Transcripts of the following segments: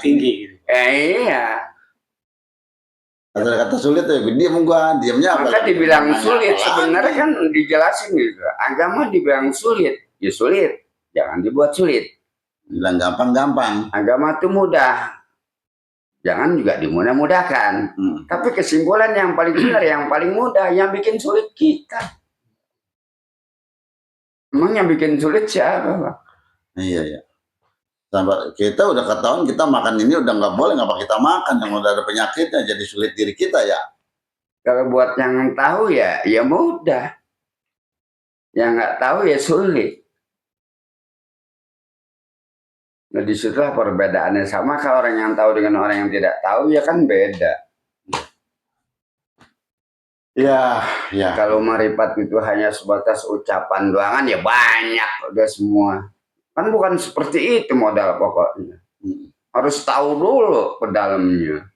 tinggi gitu. Iya. Kata sulit ya, diamnya apa? Maka dibilang sulit, sebenarnya kan dijelasin gitu. Agama dibilang sulit, ya sulit. Jangan dibuat sulit. Bilang gampang-gampang. Agama itu mudah. Jangan juga dimudah-mudahkan. Tapi kesimpulan yang paling benar, yang paling mudah, yang bikin sulit kita. Emang yang bikin sulit siapa, Pak? Iya, iya. Sampai kita udah ketahuan kita makan ini udah nggak boleh, ngapa kita makan, yang udah ada penyakitnya jadi sulit diri kita ya. Kalau buat yang tahu ya mudah. Yang nggak tahu ya sulit. Nah disitulah perbedaannya. Sama kalau orang yang tahu dengan orang yang tidak tahu ya kan beda. Ya, ya. Kalau marifat itu hanya sebatas ucapan doangan ya banyak udah semua. Kan bukan seperti itu modal pokoknya. Harus tahu dulu ke dalamnya.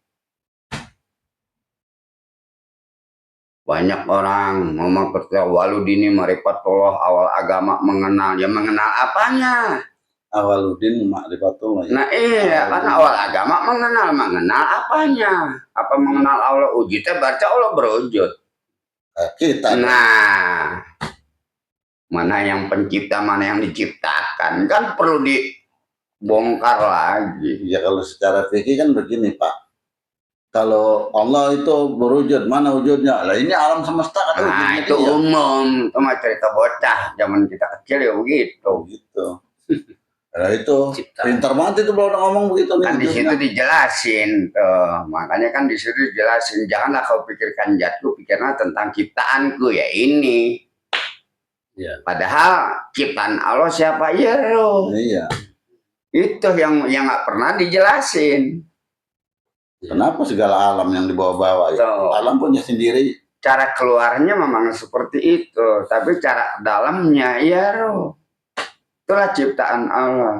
Banyak orang ngomong percaya waludini marifatullah awal agama mengenal. Ya mengenal apanya? Awaludin marifatullah. Nah iya, karena awal agama mengenal apanya? Apa mengenal Allah wujudnya baca Allah berwujud. Kita. Nah, mana yang pencipta, mana yang diciptakan, kan perlu dibongkar lagi. Ya kalau secara fikih kan begini Pak. Kalau Allah itu berwujud, mana wujudnya? Lah ini alam semesta kan. Nah itu dia. Umum, itu mah cerita bocah zaman kita kecil ya begitu. Gitu. Nah itu pintar banget itu kalau ngomong begitu. Kan di situ dijelasin, makanya kan di situ dijelasin. Janganlah kau pikirkan jatuh, pikirlah tentang ciptaanku ya ini. Ya. Padahal ciptaan Allah siapa ya roh? Iya. Itu yang nggak pernah dijelasin. Kenapa segala alam yang dibawa-bawa ya? Alam punya sendiri. Cara keluarnya memang seperti itu, tapi cara dalamnya ya roh. Itulah ciptaan Allah.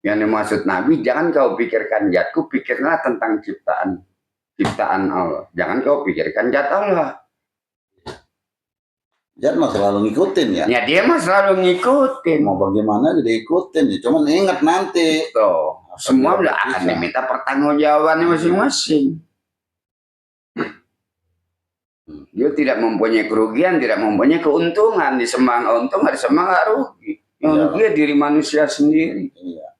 Yang dimaksud Nabi, jangan kau pikirkan zatku, pikirlah tentang ciptaan Allah. Jangan kau pikirkan zat Allah. Zat mah selalu ngikutin ya. Ya dia mah selalu ngikutin. Mau bagaimana jadi ikutin ya. Cuman ingat nanti. Tuh, semua udah akan diminta pertanggungjawabannya masing-masing. Dia tidak mempunyai kerugian, tidak mempunyai keuntungan. Disembah untung, nggak disembah nggak rugi. Yang rugi diri manusia sendiri. Iya.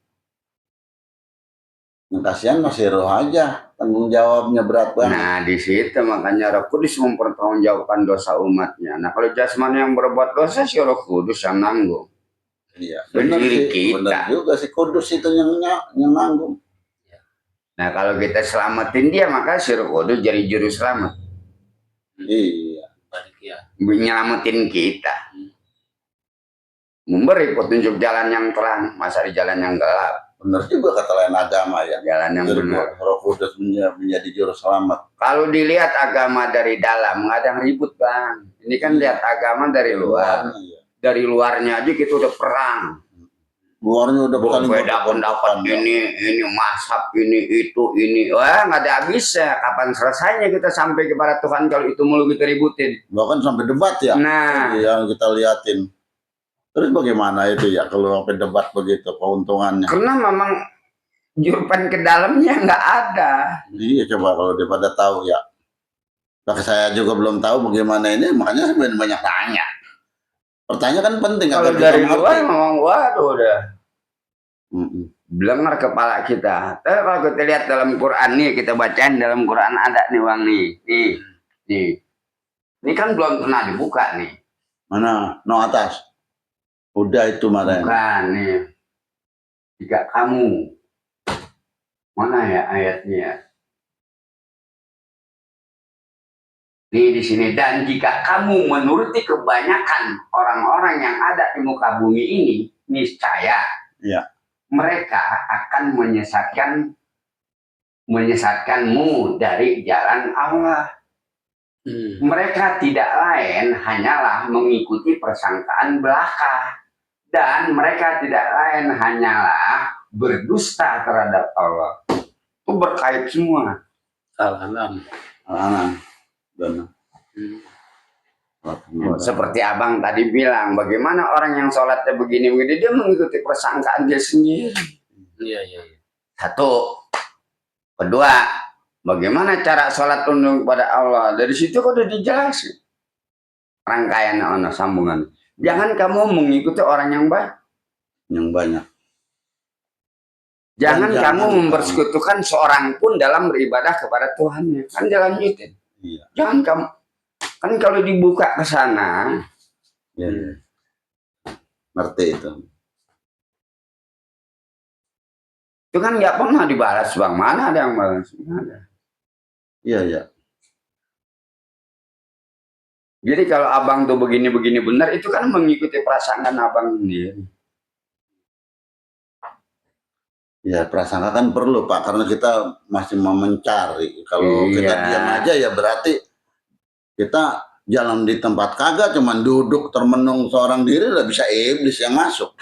Yang kasihan masih roh aja, tanggung jawabnya berat banget. Nah di situ makanya Roh Kudus mempertanggungjawabkan dosa umatnya. Nah kalau jasmani yang berbuat dosa si Roh Kudus yang nanggung. Iya. Benar juga si Kudus itu yang nanggung. Nah kalau kita selamatin dia maka si Roh Kudus jadi juru selamat. Iya. Menyelamatin kita. Memberi petunjuk jalan yang terang, masa di jalan yang gelap. Benar juga kata lain agama ya. Jalan yang benar. Roh Kudus menjadi juru selamat. Kalau dilihat agama dari dalam, nggak ada yang ribut bang. Ini kan lihat agama dari luar. Dari luarnya aja kita udah perang. Luarnya udah beda pendapat ini mazhab ini itu ini. Wah nggak ada habisnya. Kapan selesainya kita sampai kepada Tuhan kalau itu mulu kita ributin. Bahkan sampai debat ya. Nah, yang kita liatin. Terus bagaimana itu ya kalau sampai debat begitu keuntungannya? Karena memang jurupan ke dalamnya nggak ada. Iya coba kalau dia pada tahu ya. Nah, saya juga belum tahu bagaimana ini, makanya sebenarnya banyak tanya. Pertanyaan kan penting. Kalau dari luar memang waduh udah belengar kepala kita. Tapi kalau kita lihat dalam Quran nih, kita bacain dalam Quran ada nih bang nih. Ini kan belum pernah dibuka nih. Mana? No atas. Udah itu marah. Bukan nih. Jika kamu mana ya ayatnya? Nih di sini, dan jika kamu menuruti kebanyakan orang-orang yang ada di muka bumi ini, niscaya ya, mereka akan menyesatkanmu dari jalan Allah. Mereka tidak lain hanyalah mengikuti persangkaan belaka, dan mereka tidak lain hanyalah berdusta terhadap Allah. Itu berkait semua. Al-An'am. Seperti abang tadi bilang, bagaimana orang yang sholatnya begini dia mengikuti persangkaan dia sendiri. Iya. Satu. Kedua, bagaimana cara sholat tunduk kepada Allah? Dari situ kok udah dijelasin rangkaian sambungan. Jangan kamu mengikuti orang yang baik. Yang banyak. Jangan Dan kamu jangan mempersekutukan seorang pun dalam beribadah kepada Tuhannya. Kan dilanjutin. Iya. Jangan kamu. Kan kalau dibuka ke sana. Iya. Ngerti itu. Itu kan nggak pernah dibalas, Bang. Mana ada yang balas? Ada. Iya, iya. Jadi kalau abang tuh begini-begini benar, itu kan mengikuti perasaan abang sendiri. Ya, prasangka kan perlu, Pak, karena kita masih mau mencari. Kalau kita diam aja ya berarti kita jalan di tempat kagak, cuman duduk termenung seorang diri udah bisa iblis yang masuk.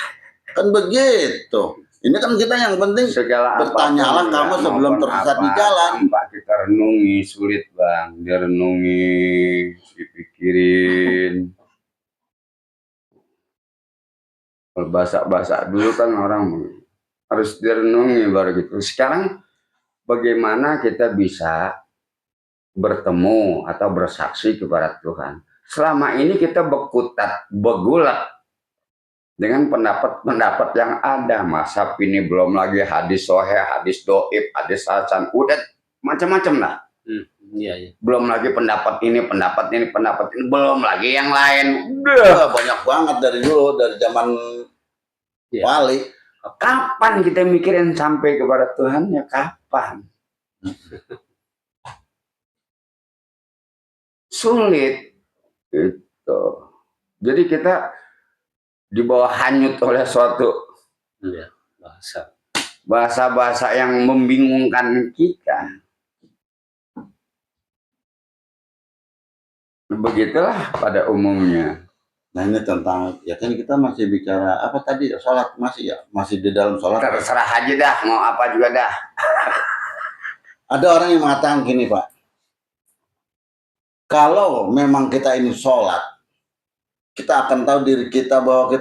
Kan begitu. Ini kan kita yang penting segala bertanyalah kamu sebelum tersesat di jalan. Pak, kita renungi sulit, Bang. Direnungi, dipikirin. Kalau bahasa dulu kan orang harus direnungi baru gitu. Sekarang bagaimana kita bisa bertemu atau bersaksi kepada Tuhan? Selama ini kita begulat dengan pendapat-pendapat yang ada. Masa ini belum lagi hadis soheh, hadis doib, hadis hasan, udah macam-macam lah. Iya. Belum lagi pendapat ini, belum lagi yang lain. Udah banyak banget dari dulu, dari zaman wali. Kapan kita mikirin sampai kepada Tuhan ya? Kapan? Sulit gitu. Jadi kita di bawah hanyut oleh suatu bahasa-bahasa yang membingungkan kita. Begitulah pada umumnya. Nah ini tentang, ya kan kita masih bicara apa tadi, sholat masih ya, masih di dalam sholat. Terserah aja dah, mau apa juga dah. Ada orang yang mengatakan gini, Pak, kalau memang kita ini sholat, kita akan tahu diri kita bahwa kita